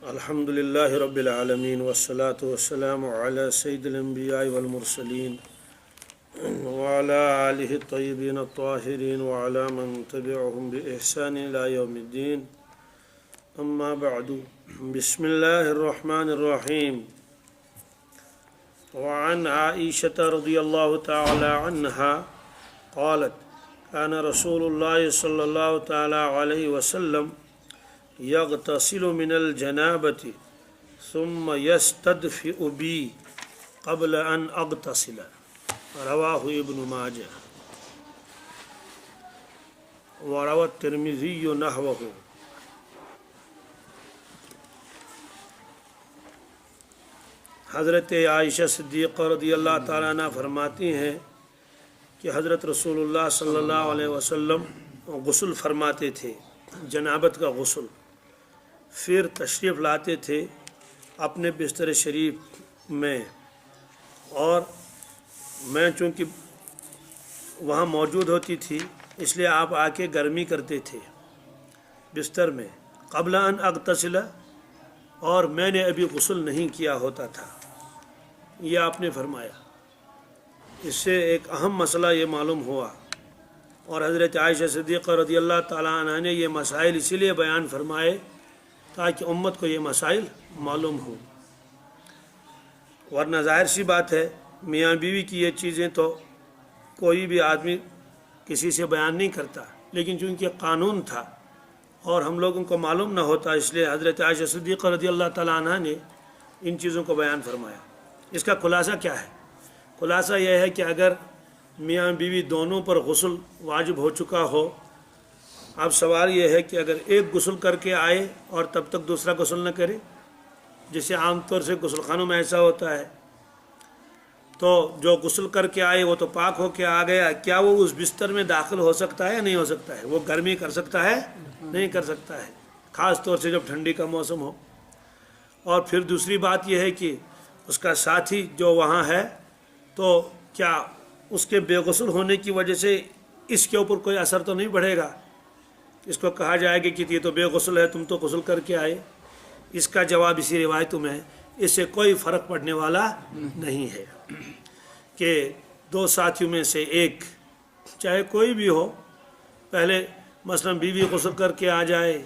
الحمد لله رب العالمين والصلاة والسلام على سيد الأنبياء والمرسلين وعلى آله الطيبين الطاهرين وعلى من تبعهم بإحسان إلى يوم الدين. أما بعد، بسم الله الرحمن الرحيم. وعن عائشة رضي الله تعالى عنها قالت: كان رسول الله صلى الله تعالى عليه وسلم يغتسل من الجنابة ثم يستدفئ بي قبل أن أغتسل. رواه ابن ماجه وروى الترمذي نحوه. حضرت عائشہ صدیقہ رضی اللہ تعالیٰ عنہ فرماتی ہیں کہ حضرت رسول اللہ صلی اللہ علیہ وسلم غسل فرماتے تھے، جنابت کا غسل، پھر تشریف لاتے تھے اپنے بستر شریف میں، اور میں چونکہ وہاں موجود ہوتی تھی اس لیے آپ آ کے گرمی کرتے تھے بستر میں، قبل ان اغتسل، اور میں نے ابھی غسل نہیں کیا ہوتا تھا. یہ آپ نے فرمایا. اس سے ایک اہم مسئلہ یہ معلوم ہوا، اور حضرت عائشہ صدیقہ رضی اللہ تعالیٰ عنہ نے یہ مسائل اسی لیے بیان فرمائے تاکہ امت کو یہ مسائل معلوم ہوں. ورنہ ظاہر سی بات ہے میاں بیوی کی یہ چیزیں تو کوئی بھی آدمی کسی سے بیان نہیں کرتا، لیکن چونکہ قانون تھا اور ہم لوگوں کو معلوم نہ ہوتا، اس لیے حضرت عائشہ صدیقہ رضی اللہ تعالیٰ عنہ نے ان چیزوں کو بیان فرمایا. اس کا خلاصہ کیا ہے؟ خلاصہ یہ ہے کہ اگر میاں بیوی دونوں پر غسل واجب ہو چکا ہو، اب سوال یہ ہے کہ اگر ایک غسل کر کے آئے اور تب تک دوسرا غسل نہ کرے، جیسے عام طور سے غسل خانوں میں ایسا ہوتا ہے، تو جو غسل کر کے آئے وہ تو پاک ہو کے آ گیا، کیا وہ اس بستر میں داخل ہو سکتا ہے یا نہیں ہو سکتا ہے؟ وہ گرمی کر سکتا ہے؟ نہیں کر سکتا ہے، خاص طور سے جب ٹھنڈی کا موسم ہو. اور پھر دوسری بات یہ ہے کہ اس کا ساتھی جو وہاں ہے تو کیا اس کے بے غسل ہونے کی وجہ سے اس کے اوپر کوئی اثر تو نہیں پڑے گا؟ اس کو کہا جائے گا کہ یہ تو بے غسل ہے، تم تو غسل کر کے آئے. اس کا جواب اسی روایتوں میں اس سے کوئی فرق پڑنے والا نہیں ہے کہ دو ساتھیوں میں سے ایک، چاہے کوئی بھی ہو، پہلے مثلا بیوی غسل کر کے آ جائے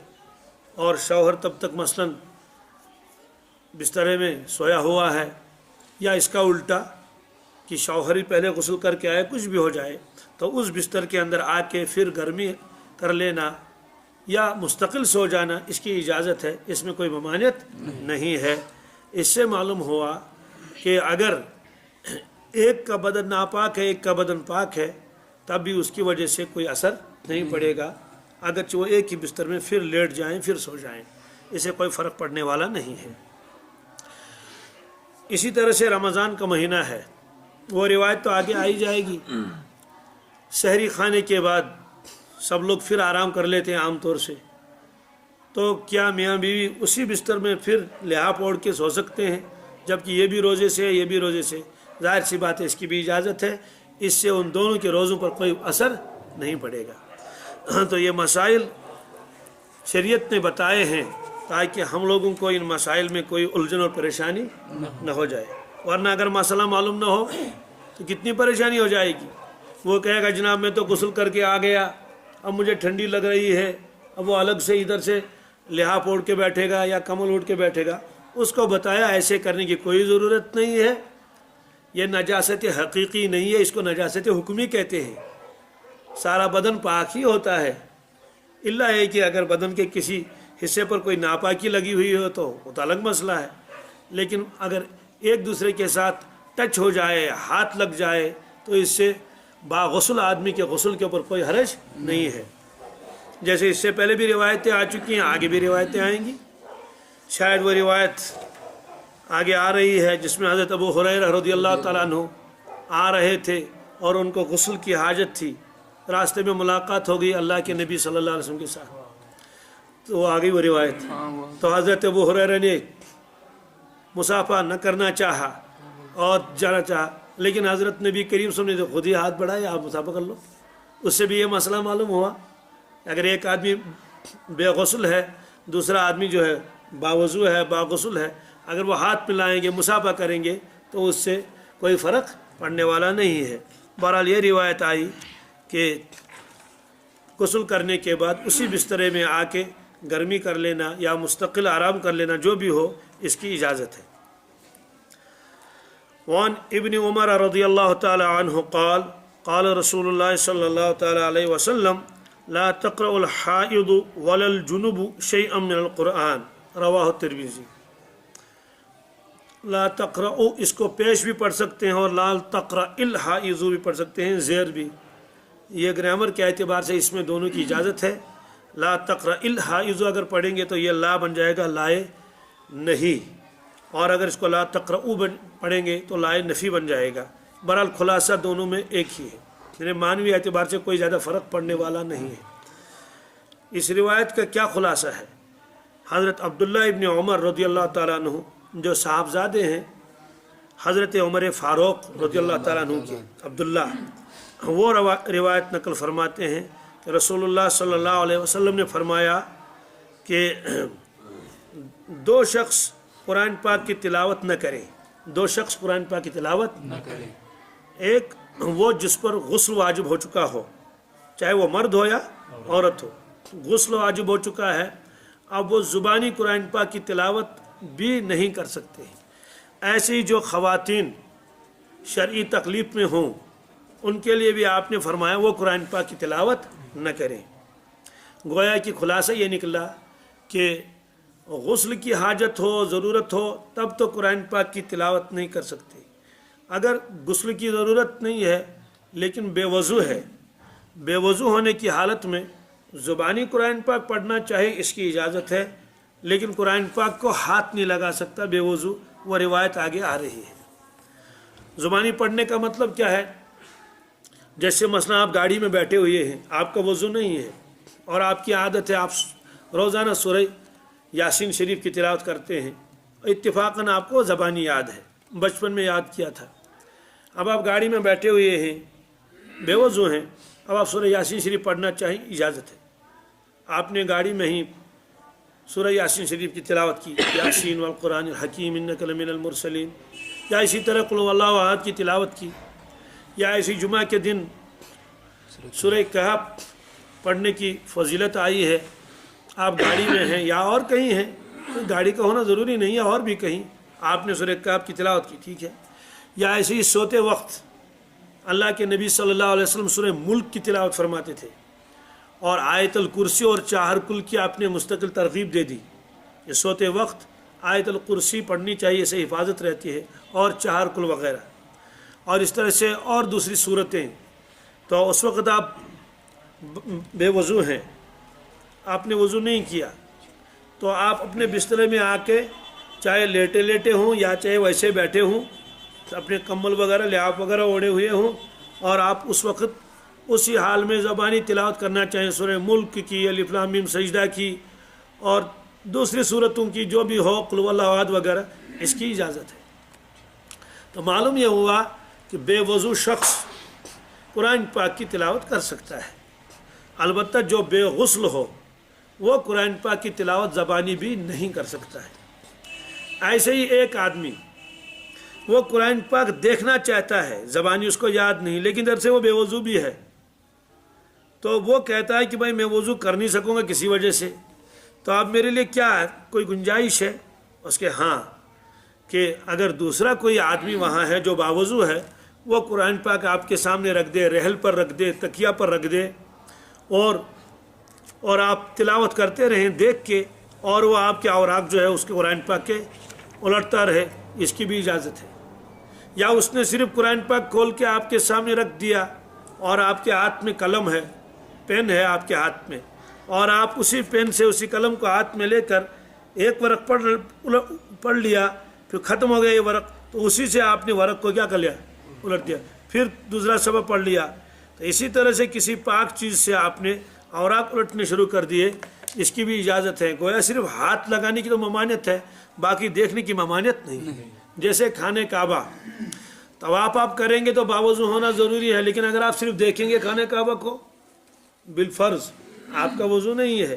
اور شوہر تب تک مثلا بسترے میں سویا ہوا ہے، یا اس کا الٹا کہ شوہر ہی پہلے غسل کر کے آئے، کچھ بھی ہو جائے، تو اس بستر کے اندر آ کے پھر گرمی کر لینا یا مستقل سو جانا، اس کی اجازت ہے، اس میں کوئی ممانعت نہیں ہے. اس سے معلوم ہوا کہ اگر ایک کا بدن ناپاک ہے ایک کا بدن پاک ہے تب بھی اس کی وجہ سے کوئی اثر نہیں پڑے گا، اگرچہ وہ ایک ہی بستر میں پھر لیٹ جائیں پھر سو جائیں، اسے کوئی فرق پڑنے والا نہیں ہے. اسی طرح سے رمضان کا مہینہ ہے، وہ روایت تو آگے آئی جائے گی. سحری کھانے کے بعد سب لوگ پھر آرام کر لیتے ہیں عام طور سے، تو کیا میاں بیوی اسی بستر میں پھر لحاف اوڑھ کے سو سکتے ہیں جبکہ یہ بھی روزے سے ہے یہ بھی روزے سے؟ ظاہر سی بات ہے اس کی بھی اجازت ہے، اس سے ان دونوں کے روزوں پر کوئی اثر نہیں پڑے گا. تو یہ مسائل شریعت نے بتائے ہیں تاکہ ہم لوگوں کو ان مسائل میں کوئی الجھن اور پریشانی نہ ہو جائے. ورنہ اگر مسئلہ معلوم نہ ہو تو کتنی پریشانی ہو جائے گی. وہ کہے گا جناب میں تو غسل کر کے آ گیا، اب مجھے ٹھنڈی لگ رہی ہے، اب وہ الگ سے ادھر سے لحاف اوڑھ کے بیٹھے گا یا کمل اوڑھ کے بیٹھے گا. اس کو بتایا ایسے کرنے کی کوئی ضرورت نہیں ہے، یہ نجاست حقیقی نہیں ہے، اس کو نجاست حکمی کہتے ہیں. سارا بدن پاک ہی ہوتا ہے، الا ہے کہ اگر بدن کے کسی حصے پر کوئی ناپاکی لگی ہوئی ہو تو وہ تو الگ مسئلہ ہے، لیکن اگر ایک دوسرے کے ساتھ ٹچ ہو جائے، ہاتھ لگ جائے، تو اس سے باغسل آدمی کے غسل کے اوپر کوئی حرج نہیں ہے. جیسے اس سے پہلے بھی روایتیں آ چکی ہیں، آگے بھی روایتیں آئیں گی. شاید وہ روایت آگے آ رہی ہے جس میں حضرت ابو ہریرہ رضی اللہ تعالیٰ عنہ آ رہے تھے اور ان کو غسل کی حاجت تھی، راستے میں ملاقات ہو گئی اللہ کے نبی صلی اللہ علیہ وسلم کے ساتھ، تو وہ آ گئی وہ روایت. تو حضرت ابو ہریرہ نے مصافحہ نہ کرنا چاہا اور جانا چاہا، لیکن حضرت نبی کریم صلی اللہ علیہ وسلم نے خود ہی ہاتھ بڑھایا، آپ مصافحہ کر لو. اس سے بھی یہ مسئلہ معلوم ہوا اگر ایک آدمی بے غسل ہے، دوسرا آدمی جو ہے باوضو ہے باغسل ہے، اگر وہ ہاتھ ملائیں گے مصافحہ کریں گے تو اس سے کوئی فرق پڑنے والا نہیں ہے۔ بہرحال یہ روایت آئی کہ غسل کرنے کے بعد اسی بسترے میں آ کے گرمی کر لینا یا مستقل آرام کر لینا جو بھی ہو، اس کی اجازت ہے۔ وعن ابن عمر رضی اللہ تعالی عنہ قال قال رسول اللہ صلی اللہ تعالی علیہ وسلم لا تقرأ الحائض ولا الجنب شيئا من القرآن رواہ ترمذی۔ لا تقرأ اس کو پیش بھی پڑھ سکتے ہیں اور لا تقرأ الحائض بھی پڑھ سکتے ہیں، زیر بھی۔ یہ گرامر کے اعتبار سے اس میں دونوں کی اجازت ہے۔ لا تقرأ الحائض اگر پڑھیں گے تو یہ لا بن جائے گا لائے نہیں، اور اگر اس کو لا تقرأ پڑھیں گے تو لائے نفی بن جائے گا۔ بہرحال خلاصہ دونوں میں ایک ہی ہے، یعنی معنوی اعتبار سے کوئی زیادہ فرق پڑنے والا نہیں ہے۔ اس روایت کا کیا خلاصہ ہے؟ حضرت عبداللہ ابن عمر رضی اللہ تعالیٰ عنہ جو صاحبزادے ہیں حضرت عمر فاروق رضی اللہ تعالیٰ عنہ کے، عبداللہ، وہ روایت نقل فرماتے ہیں کہ رسول اللہ صلی اللہ علیہ وسلم نے فرمایا کہ دو شخص قرآن پاک کی تلاوت نہ کریں، دو شخص قرآن پاک کی تلاوت نہ کریں۔ ایک وہ جس پر غسل واجب ہو چکا ہو، چاہے وہ مرد ہو یا عورت ہو، غسل واجب ہو چکا ہے، اب وہ زبانی قرآن پاک کی تلاوت بھی نہیں کر سکتے۔ ایسی جو خواتین شرعی تکلیف میں ہوں ان کے لیے بھی آپ نے فرمایا وہ قرآن پاک کی تلاوت نہ کریں۔ گویا کہ خلاصہ یہ نکلا کہ غسل کی حاجت ہو، ضرورت ہو، تب تو قرآن پاک کی تلاوت نہیں کر سکتے۔ اگر غسل کی ضرورت نہیں ہے لیکن بے وضو ہے، بے وضو ہونے کی حالت میں زبانی قرآن پاک پڑھنا چاہے اس کی اجازت ہے، لیکن قرآن پاک کو ہاتھ نہیں لگا سکتا بے وضو، وہ روایت آگے آ رہی ہے۔ زبانی پڑھنے کا مطلب کیا ہے؟ جیسے مثلا آپ گاڑی میں بیٹھے ہوئے ہیں، آپ کا وضو نہیں ہے اور آپ کی عادت ہے آپ روزانہ سورہ یاسین شریف کی تلاوت کرتے ہیں، اتفاقاً آپ کو زبانی یاد ہے، بچپن میں یاد کیا تھا۔ اب آپ گاڑی میں بیٹھے ہوئے ہیں، بے وضو ہیں، اب آپ سورہ یاسین شریف پڑھنا چاہیں، اجازت ہے۔ آپ نے گاڑی میں ہی سورہ یاسین شریف کی تلاوت کی، یاسین والقرآن الحکیم انک لمن المرسلین، یا اسی طرح قل هو اللہ احد کی تلاوت کی، یا اسی جمعہ کے دن سورہ کہف پڑھنے کی فضیلت آئی ہے، آپ گاڑی میں ہیں یا اور کہیں ہیں، گاڑی کا ہونا ضروری نہیں ہے، اور بھی کہیں آپ نے سورہ کہف کی تلاوت کی، ٹھیک ہے۔ یا ایسے ہی سوتے وقت اللہ کے نبی صلی اللہ علیہ وسلم سورہ ملک کی تلاوت فرماتے تھے، اور آیت الکرسی اور چہار کل کی آپ نے مستقل ترغیب دے دی کہ سوتے وقت آیت الکرسی پڑھنی چاہیے، اسے حفاظت رہتی ہے، اور چہار کل وغیرہ، اور اس طرح سے اور دوسری صورتیں۔ تو اس وقت آپ بے وضو ہیں، آپ نے وضو نہیں کیا، تو آپ اپنے بسترے میں آ کے چاہے لیٹے لیٹے ہوں یا چاہے ویسے بیٹھے ہوں، اپنے کمبل وغیرہ لحاف وغیرہ اوڑھے ہوئے ہوں، اور آپ اس وقت اسی حال میں زبانی تلاوت کرنا چاہیں، سورہ ملک کی، الف لام میم سجدہ کی، اور دوسری صورتوں کی جو بھی ہو، قل هو اللہ احد وغیرہ، اس کی اجازت ہے۔ تو معلوم یہ ہوا کہ بے وضو شخص قرآن پاک کی تلاوت کر سکتا ہے، البتہ جو بے غسل ہو وہ قرآن پاک کی تلاوت زبانی بھی نہیں کر سکتا ہے۔ ایسے ہی ایک آدمی وہ قرآن پاک دیکھنا چاہتا ہے، زبانی اس کو یاد نہیں، لیکن در سے وہ بے وضو بھی ہے، تو وہ کہتا ہے کہ بھائی میں وضو کر نہیں سکوں گا کسی وجہ سے، تو اب میرے لیے کیا ہے، کوئی گنجائش ہے اس کے؟ ہاں، کہ اگر دوسرا کوئی آدمی وہاں ہے جو باوضو ہے، وہ قرآن پاک آپ کے سامنے رکھ دے، رحل پر رکھ دے، تکیہ پر رکھ دے، اور آپ تلاوت کرتے رہیں دیکھ کے، اور وہ آپ کے اوراق جو ہے اس کے قرآن پاک کے الٹتا رہے، اس کی بھی اجازت ہے۔ یا اس نے صرف قرآن پاک کھول کے آپ کے سامنے رکھ دیا، اور آپ کے ہاتھ میں قلم ہے، پین ہے آپ کے ہاتھ میں، اور آپ اسی پین سے اسی قلم کو ہاتھ میں لے کر ایک ورق پڑھ لیا، پھر ختم ہو گیا یہ ورق، تو اسی سے آپ نے ورق کو کیا کر لیا، الٹ دیا، پھر دوسرا سبق پڑھ لیا۔ تو اسی طرح سے کسی پاک چیز سے آپ نے اوراق الٹنے شروع کر دیے، اس کی بھی اجازت ہے۔ گویا صرف ہاتھ لگانے کی تو ممانعت ہے، باقی دیکھنے کی ممانعت نہیں۔ جیسے خانہ کعبہ، طواف آپ کریں گے تو باوضو ہونا ضروری ہے، لیکن اگر آپ صرف دیکھیں گے خانہ کعبہ کو بالفرض، آپ کا وضو نہیں ہے۔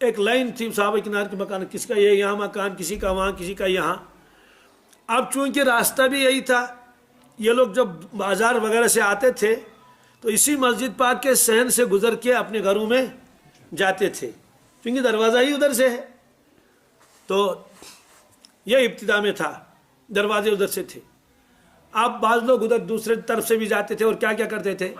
ایک لائن تھی صحابہ کنار کے مکان، کس کا یہ یہاں مکان، کسی کا وہاں، کسی کا یہاں. اب چونکہ راستہ بھی یہی تھا، یہ لوگ جب بازار وغیرہ سے آتے تھے تو اسی مسجد پاک کے صحن سے گزر کے اپنے گھروں میں جاتے تھے، کیونکہ دروازہ ہی ادھر سے ہے. تو یہ ابتدا میں تھا، دروازے ادھر سے تھے. اب بعض لوگ ادھر دوسرے طرف سے بھی جاتے تھے، اور کیا کیا کرتے تھے،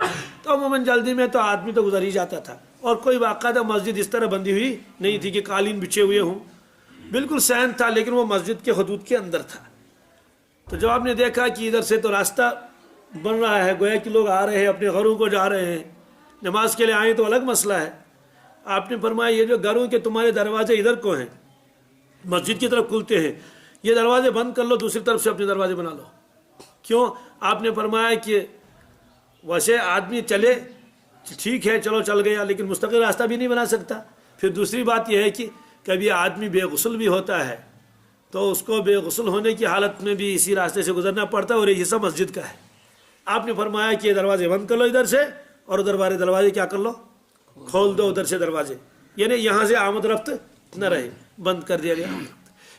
تو عموماً جلدی میں تو آدمی تو گزر ہی جاتا تھا، اور کوئی باقاعدہ مسجد اس طرح بندی ہوئی نہیں تھی کہ قالین بچھے ہوئے ہوں. بالکل صحن تھا، لیکن وہ مسجد کے حدود کے اندر تھا. تو جب آپ نے دیکھا کہ ادھر سے تو راستہ بن رہا ہے، گویا کہ لوگ آ رہے ہیں، اپنے گھروں کو جا رہے ہیں، نماز کے لیے آئیں تو الگ مسئلہ ہے. آپ نے فرمایا یہ جو گھروں کے تمہارے دروازے ادھر کو ہیں، مسجد کی طرف کھلتے ہیں، یہ دروازے بند کر لو، دوسری طرف سے اپنے دروازے بنا لو. کیوں؟ آپ نے فرمایا کہ ویسے آدمی چلے ٹھیک ہے، چلو چل گیا، لیکن مستقل راستہ بھی نہیں بنا سکتا. پھر دوسری بات یہ ہے کہ کبھی آدمی بے غسل بھی ہوتا ہے، تو اس کو بے غسل ہونے کی حالت میں بھی اسی راستے سے گزرنا پڑتا ہے، اور یہ حصہ مسجد کا ہے. آپ نے فرمایا کہ یہ دروازے بند کر لو ادھر سے، اور ادھر والے دروازے کیا کر لو، کھول دو ادھر سے دروازے، یعنی یہاں سے آمد رفت نہ رہے، بند کر دیا گیا.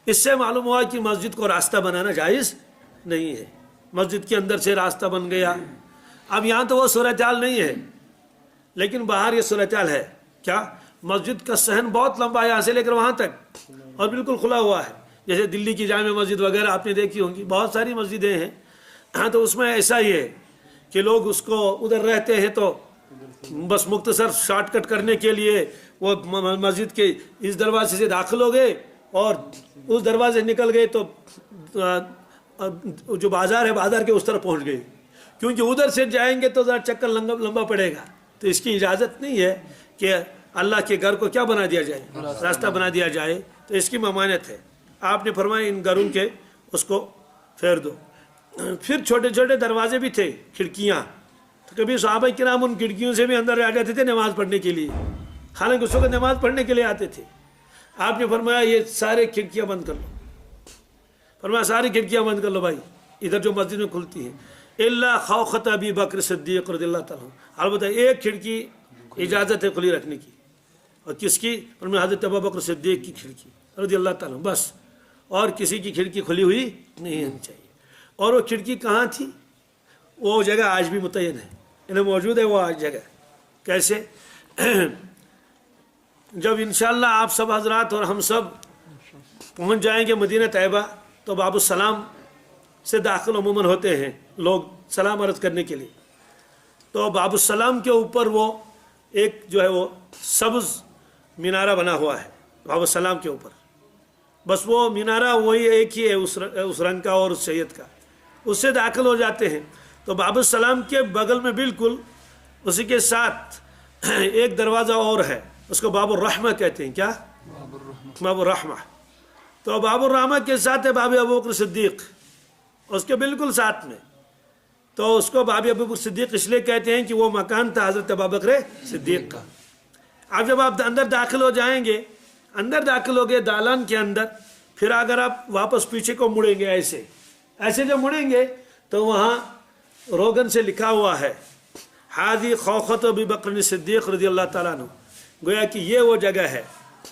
اس سے معلوم ہوا کہ مسجد کو راستہ بنانا جائز نہیں ہے. مسجد کے اندر سے راستہ بن گیا. اب یہاں تو وہ صورتحال نہیں ہے، لیکن باہر یہ صورتحال ہے. کیا؟ مسجد کا صحن بہت لمبا ہے، یہاں سے لے کر وہاں تک، اور بالکل کھلا ہوا ہے. جیسے دلی کی جامع مسجد وغیرہ آپ نے دیکھی ہوں گی، بہت ساری مسجدیں ہیں. ہاں تو اس میں ایسا ہی ہے کہ لوگ اس کو ادھر رہتے ہیں تو بس مختصر شارٹ کٹ کرنے کے لیے وہ مسجد کے اس دروازے سے داخل ہو گئے، اور اس دروازے نکل گئے تو جو بازار ہے بازار کے اس طرف پہنچ گئے. کیونکہ ادھر سے جائیں گے تو ذرا چکر لمبا پڑے گا. تو اس کی اجازت نہیں ہے کہ اللہ کے گھر کو کیا بنا دیا جائے، راستہ بنا دیا جائے. تو اس کی ممانعت ہے. آپ نے فرمایا ان گھروں کے اس کو پھیر دو. پھر چھوٹے چھوٹے دروازے بھی تھے، کھڑکیاں. تو کبھی صحابہ کرام ان کھڑکیوں سے بھی اندر آ جاتے تھے نماز پڑھنے کے لیے، حالانکہ اس وقت نماز پڑھنے کے لیے آتے تھے. آپ نے فرمایا یہ سارے کھڑکیاں بند کر لو. فرمایا ساری کھڑکیاں بند کر لو بھائی، ادھر جو مسجد میں کھلتی ہیں. اللہ خوخت ابی بکر صدیق رضی اللہ تعالیٰ. البتہ ایک کھڑکی اجازت ہے کھلی رکھنے کی، اور کس کی؟ فرمایا حضرت ابو بکر صدیق کی کھڑکی رضی اللہ تعالیٰ، بس. اور کسی کی کھڑکی کھلی ہوئی نہیں ہونی چاہیے. اور وہ کھڑکی کہاں تھی؟ وہ جگہ آج بھی متعین ہے، انہیں موجود ہے وہ آج جگہ. کیسے؟ جب انشاءاللہ آپ سب حضرات اور ہم سب پہنچ جائیں گے مدینہ طیبہ، تو باب السلام سے داخل عموماً ہوتے ہیں لوگ سلام عرض کرنے کے لیے. تو باب السلام کے اوپر وہ ایک جو ہے وہ سبز مینارہ بنا ہوا ہے باب السلام کے اوپر. بس وہ مینارہ وہی ایک ہی ہے اس رنگ کا اور اس شیعت کا. اس سے داخل ہو جاتے ہیں تو باب السلام کے بغل میں بالکل اسی کے ساتھ ایک دروازہ اور ہے، اس کو باب الرحمہ کہتے ہیں. کیا؟ باب الرحمہ. تو باب الرحمہ کے ساتھ ہے باب ابو بکر صدیق، اس کے بالکل ساتھ میں. تو اس کو باب ابو بکر صدیق اس لیے کہتے ہیں کہ وہ مکان تھا حضرت ابو بکر صدیق کا. اب جب آپ اندر داخل ہو جائیں گے، اندر داخل ہو گئے دالان کے اندر، پھر اگر آپ واپس پیچھے کو مڑیں گے، ایسے جب مڑیں گے تو وہاں روغن سے لکھا ہوا ہے حاذی خوخت ابی بکر صدیق رضی اللہ تعالیٰ عنہ. گویا کہ یہ وہ جگہ ہے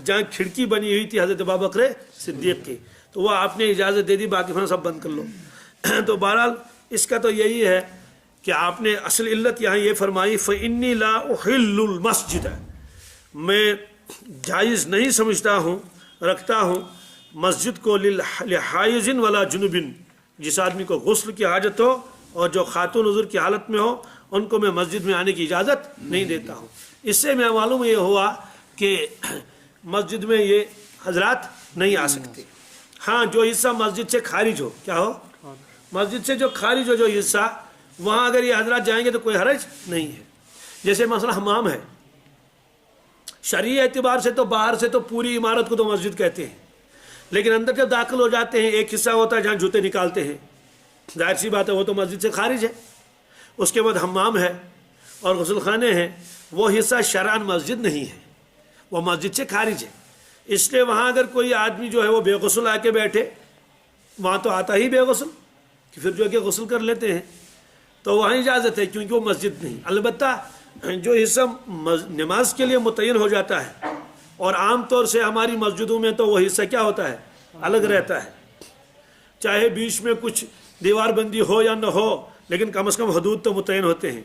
جہاں کھڑکی بنی ہوئی تھی حضرت ابو بکر صدیق کی. تو وہ آپ نے اجازت دے دی، باقی فن سب بند کر لو. تو بہرحال اس کا تو یہی ہے کہ آپ نے اصل علت یہاں یہ فرمائی فَإِنِّي لَا أُحِلُّ الْمَسْجِدَ، میں جائز نہیں سمجھتا ہوں، رکھتا ہوں مسجد کو لِحَائِزٍ وَلَا جُنُبٍ، جس آدمی کو غسل کی حاجت ہو اور جو خاتون عذر کی حالت میں ہو ان کو میں مسجد میں آنے کی اجازت نہیں دیتا ہوں. اس سے میں معلوم یہ ہوا کہ مسجد میں یہ حضرات نہیں آ سکتے. ہاں جو حصہ مسجد سے خارج ہو، کیا ہو؟ مسجد سے جو خارج ہو جو حصہ، وہاں اگر یہ حضرات جائیں گے تو کوئی حرج نہیں ہے. جیسے مثلا حمام ہے، شرعی اعتبار سے تو باہر سے تو پوری عمارت کو تو مسجد کہتے ہیں، لیکن اندر جب داخل ہو جاتے ہیں ایک حصہ ہوتا ہے جہاں جوتے نکالتے ہیں، ظاہر سی بات ہے وہ تو مسجد سے خارج ہے. اس کے بعد حمام ہے اور غسل خانے ہیں، وہ حصہ شرعاً مسجد نہیں ہے، وہ مسجد سے خارج ہے. اس لیے وہاں اگر کوئی آدمی جو ہے وہ بے غسل آ کے بیٹھے، وہاں تو آتا ہی بے غسل کہ پھر جو کہ غسل کر لیتے ہیں، تو وہاں اجازت ہے کیونکہ وہ مسجد نہیں. البتہ جو حصہ نماز کے لیے متعین ہو جاتا ہے اور عام طور سے ہماری مسجدوں میں تو وہ حصہ کیا ہوتا ہے؟ الگ رہتا ہے، چاہے بیچ میں کچھ دیوار بندی ہو یا نہ ہو، لیکن کم از کم حدود تو متعین ہوتے ہیں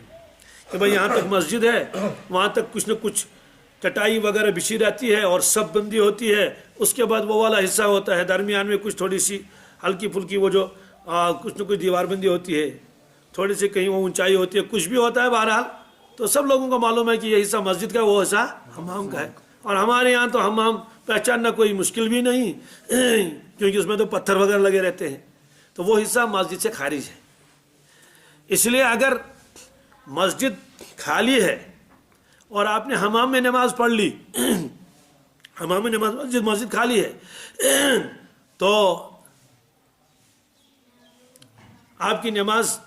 کہ بھائی یہاں تک مسجد ہے، وہاں تک کچھ نہ کچھ چٹائی وغیرہ بچھی رہتی ہے اور سب بندی ہوتی ہے، اس کے بعد وہ والا حصہ ہوتا ہے، درمیان میں کچھ تھوڑی سی ہلکی پھلکی وہ جو کچھ نہ کچھ دیوار بندی ہوتی ہے، تھوڑی سی کہیں وہ اونچائی ہوتی ہے، کچھ بھی ہوتا ہے، بہرحال تو سب لوگوں کو معلوم ہے کہ یہ حصہ مسجد کا، وہ حصہ حمام کا ہے۔ اور ہمارے یہاں تو حمام پہچاننا کوئی مشکل بھی نہیں، کیونکہ اس میں تو پتھر وغیرہ لگے رہتے ہیں، تو وہ حصہ مسجد سے خارج ہے۔ اس لیے اگر مسجد خالی ہے اور آپ نے حمام میں نماز پڑھ لی، حمام میں نماز، مسجد خالی ہے، تو آپ کی نماز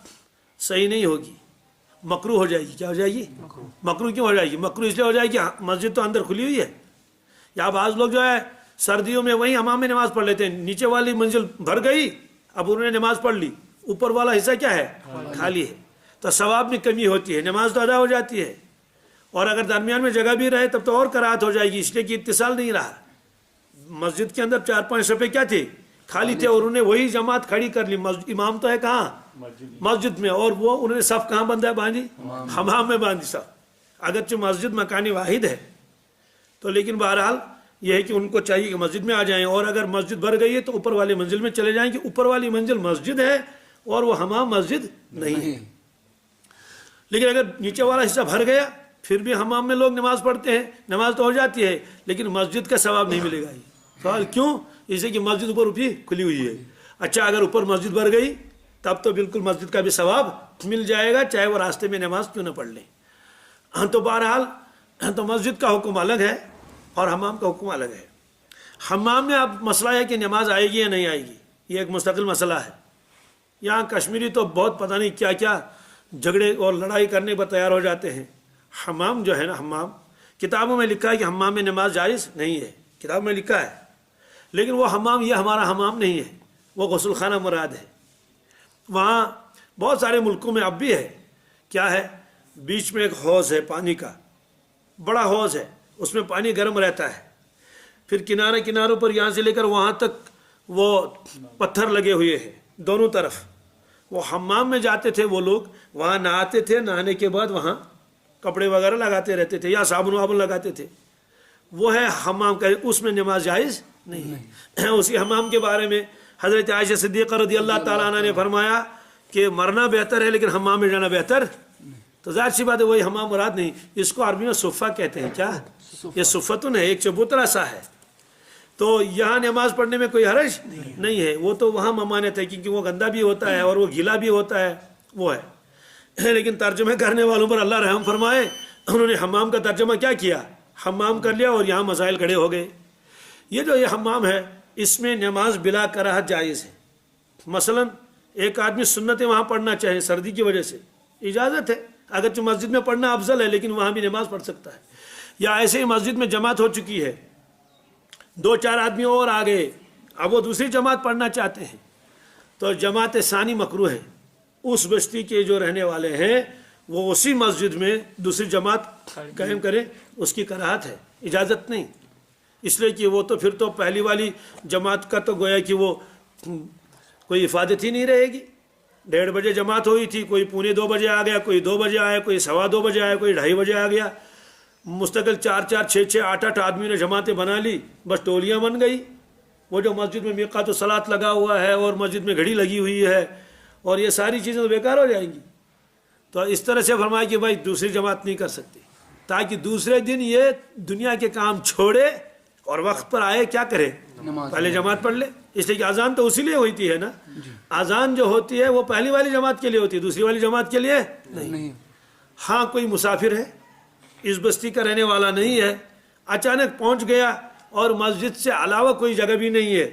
صحیح نہیں ہوگی، مکروہ ہو جائے گی۔ کیا ہو جائے گی؟ مکروہ کیوں ہو جائے گی؟ مکروہ اس لیے ہو جائے گی مسجد تو اندر کھلی ہوئی ہے، یا بعض لوگ جو ہے سردیوں میں وہیں حمام میں نماز پڑھ لیتے ہیں، نیچے والی منزل بھر گئی، اب انہوں نے نماز پڑھ لی، اوپر والا حصہ کیا ہے؟ خالی ہے، تو ثواب میں کمی ہوتی ہے، نماز تو ادا ہو جاتی ہے، اور اگر درمیان میں جگہ بھی رہے تب تو اور کراہت ہو جائے گی، اس لیے کہ اتصال نہیں رہا۔ مسجد کے اندر 4-5 صفحے کیا تھے؟ خالی تھے، اور انہوں نے وہی جماعت کھڑی کر لی، امام تو ہے کہاں؟ مسجد میں، اور وہ انہوں نے صف کہاں باندھی؟ حمام میں باندھی صف۔ اگرچہ مسجد مکان واحد ہے تو لیکن بہرحال یہ ہے کہ ان کو چاہیے کہ مسجد میں آ جائیں، اور اگر مسجد بھر گئی ہے تو اوپر والی منزل میں چلے جائیں، کہ اوپر والی منزل مسجد ہے اور وہ حمام مسجد نہیں ہے۔ لیکن اگر نیچے والا حصہ بھر گیا پھر بھی حمام میں لوگ نماز پڑھتے ہیں، نماز تو ہو جاتی ہے، لیکن مسجد کا ثواب نہیں ملے گا۔ سوال کیوں؟ اس لیے کہ مسجد اوپر کھلی ہوئی ہے۔ اچھا اگر اوپر مسجد بھر گئی تب تو بالکل مسجد کا بھی ثواب مل جائے گا، چاہے وہ راستے میں نماز کیوں نہ پڑھ لیں۔ تو بہرحال تو مسجد کا حکم الگ ہے اور حمام کا حکم الگ ہے۔ حمام میں اب مسئلہ ہے کہ نماز آئے گی یا نہیں آئے گی، یہ ایک مستقل مسئلہ ہے۔ یہاں کشمیری تو بہت پتہ نہیں کیا کیا جھگڑے اور لڑائی کرنے پر تیار ہو جاتے ہیں۔ حمام جو ہے نا، حمام کتابوں میں لکھا ہے کہ حمام میں نماز جائز نہیں ہے، کتاب میں لکھا ہے، لیکن وہ حمام یہ ہمارا حمام نہیں ہے، وہ غسل خانہ مراد ہے۔ وہاں بہت سارے ملکوں میں اب بھی ہے، کیا ہے، بیچ میں ایک حوض ہے پانی کا، بڑا حوض ہے، اس میں پانی گرم رہتا ہے، پھر کناروں پر یہاں سے لے کر وہاں تک وہ پتھر لگے ہوئے ہیں دونوں طرف۔ وہ حمام میں جاتے تھے وہ لوگ، وہاں نہاتے تھے، نہانے کے بعد وہاں کپڑے وغیرہ لگاتے رہتے تھے یا صابن وابن لگاتے تھے، وہ ہے حمام کا، اس میں نماز جائز نہیں۔ اسی حمام کے بارے میں حضرت عائشہ صدیقہ رضی اللہ تعالیٰ عنہ نے فرمایا کہ مرنا بہتر ہے لیکن حمام میں جانا بہتر، تو ظاہر سی بات ہے وہی حمام مراد نہیں، اس کو عربی میں صفہ کہتے ہیں۔ کیا؟ یہ صفتن ہے، ایک چبوترا سا ہے، تو یہاں نماز پڑھنے میں کوئی حرج نہیں ہے، وہ تو وہاں ممانعت ہے کیونکہ وہ گندا بھی ہوتا ہے اور وہ گیلا بھی ہوتا ہے، وہ ہے۔ لیکن ترجمہ کرنے والوں پر اللہ رحم فرمائے، انہوں نے حمام کا ترجمہ کیا کیا؟ حمام کر لیا اور یہاں مسائل کھڑے ہو گئے۔ یہ جو یہ حمام ہے اس میں نماز بلا کراہت جائز ہے۔ مثلا ایک آدمی سنتیں وہاں پڑھنا چاہے سردی کی وجہ سے، اجازت ہے، اگرچہ مسجد میں پڑھنا افضل ہے لیکن وہاں بھی نماز پڑھ سکتا ہے۔ یا ایسے ہی مسجد میں جماعت ہو چکی ہے، 2-4 آدمی اور آ گئے، اب وہ دوسری جماعت پڑھنا چاہتے ہیں، تو جماعت ثانی مکروہ ہے۔ اس بستی کے جو رہنے والے ہیں وہ اسی مسجد میں دوسری جماعت قائم کریں، اس کی کراہت ہے، اجازت نہیں، اس لیے کہ وہ تو پھر تو پہلی والی جماعت کا تو گویا کہ وہ کوئی افادت ہی نہیں رہے گی۔ 1:30 بجے جماعت ہوئی تھی، کوئی 1:45 بجے آ گیا، کوئی 2 بجے آیا، کوئی 2:15 بجے آیا، کوئی 2:30 بجے آ گیا، مستقل 4-4 6-6 8-8 آدمی نے جماعتیں بنا لی، بس ٹولیاں بن گئی۔ وہ جو مسجد میں میقات الصلاۃ لگا ہوا ہے اور مسجد میں گھڑی لگی ہوئی ہے اور یہ ساری چیزیں تو بیکار ہو جائیں گی۔ تو اس طرح سے فرمایا کہ بھائی دوسری جماعت نہیں کر سکتے، تاکہ دوسرے دن یہ دنیا کے کام چھوڑے اور وقت پر آئے، کیا کرے، پہلے جماعت پڑھ لے۔ اس لیے کہ اذان تو اسی لیے ہوتی ہے نا، اذان جو ہوتی ہے وہ پہلی والی جماعت کے لیے ہوتی ہے، دوسری والی جماعت کے لیے نہیں۔ ہاں کوئی مسافر ہے، اس بستی کا رہنے والا نہیں ہے، اچانک پہنچ گیا اور مسجد سے علاوہ کوئی جگہ بھی نہیں ہے،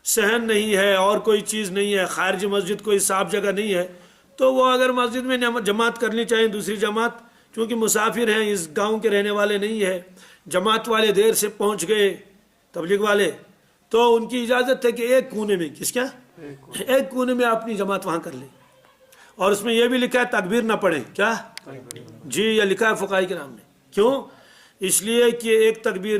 صحن نہیں ہے اور کوئی چیز نہیں ہے، خارج مسجد کوئی صاف جگہ نہیں ہے، تو وہ اگر مسجد میں جماعت کرنی چاہیں دوسری جماعت، چونکہ مسافر ہیں، اس گاؤں کے رہنے والے نہیں ہیں، جماعت والے دیر سے پہنچ گئے تبلیغ والے، تو ان کی اجازت ہے کہ ایک کونے میں، کس کیا، ایک کونے میں اپنی جماعت وہاں کر لیں۔ اور اس میں یہ بھی لکھا ہے تکبیر نہ پڑھیں، کیا جی، یہ لکھا ہے فقہاء کرام نے۔ کیوں؟ اس لیے کہ ایک تکبیر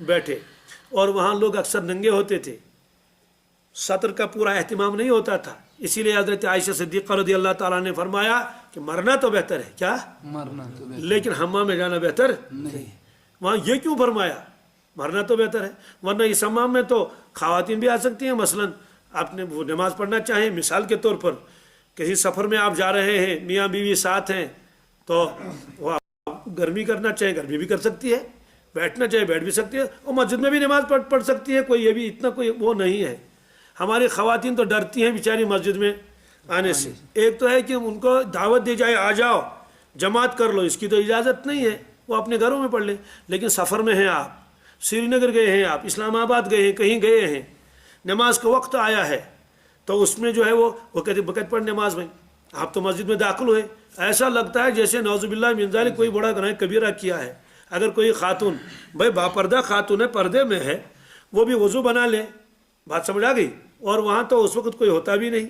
بیٹھے اور وہاں لوگ اکثر ننگے ہوتے تھے، سطر کا پورا اہتمام نہیں ہوتا تھا، اسی لیے حضرت عائشہ صدیقہ رضی اللہ تعالیٰ نے فرمایا کہ مرنا تو بہتر ہے، کیا مرنا تو بہتر لیکن حمام میں جانا بہتر نہیں۔ وہاں یہ کیوں فرمایا مرنا تو بہتر ہے؟ ورنہ اس حمام میں تو خواتین بھی آ سکتی ہیں، مثلا آپ نے وہ نماز پڑھنا چاہیں، مثال کے طور پر کسی سفر میں آپ جا رہے ہیں، میاں بیوی ساتھ ہیں، تو وہ گرمی کرنا چاہے گرمی بھی کر سکتی ہے، بیٹھنا چاہے بیٹھ بھی سکتی ہے، اور مسجد میں بھی نماز پڑھ سکتی ہے، کوئی یہ بھی اتنا کوئی وہ نہیں ہے۔ ہماری خواتین تو ڈرتی ہیں بیچاری مسجد میں آنے سے، ایک تو ہے کہ ان کو دعوت دی جائے آ جاؤ جماعت کر لو، اس کی تو اجازت نہیں ہے، وہ اپنے گھروں میں پڑھ لیں، لیکن سفر میں ہیں آپ، سری نگر گئے ہیں آپ، اسلام آباد گئے ہیں، کہیں گئے ہیں، نماز کا وقت آیا ہے تو اس میں جو ہے وہ کہتے بقت پڑھ نماز میں، آپ تو مسجد میں داخل ہوئے، ایسا لگتا ہے جیسے نعوذ باللہ من ذالک کوئی بڑا گناہ کبیرہ کیا ہے۔ اگر کوئی خاتون بھائی باپردہ خاتون ہے، پردے میں ہے، وہ بھی وضو بنا لے، بات سمجھ آ گئی، اور وہاں تو اس وقت کوئی ہوتا بھی نہیں،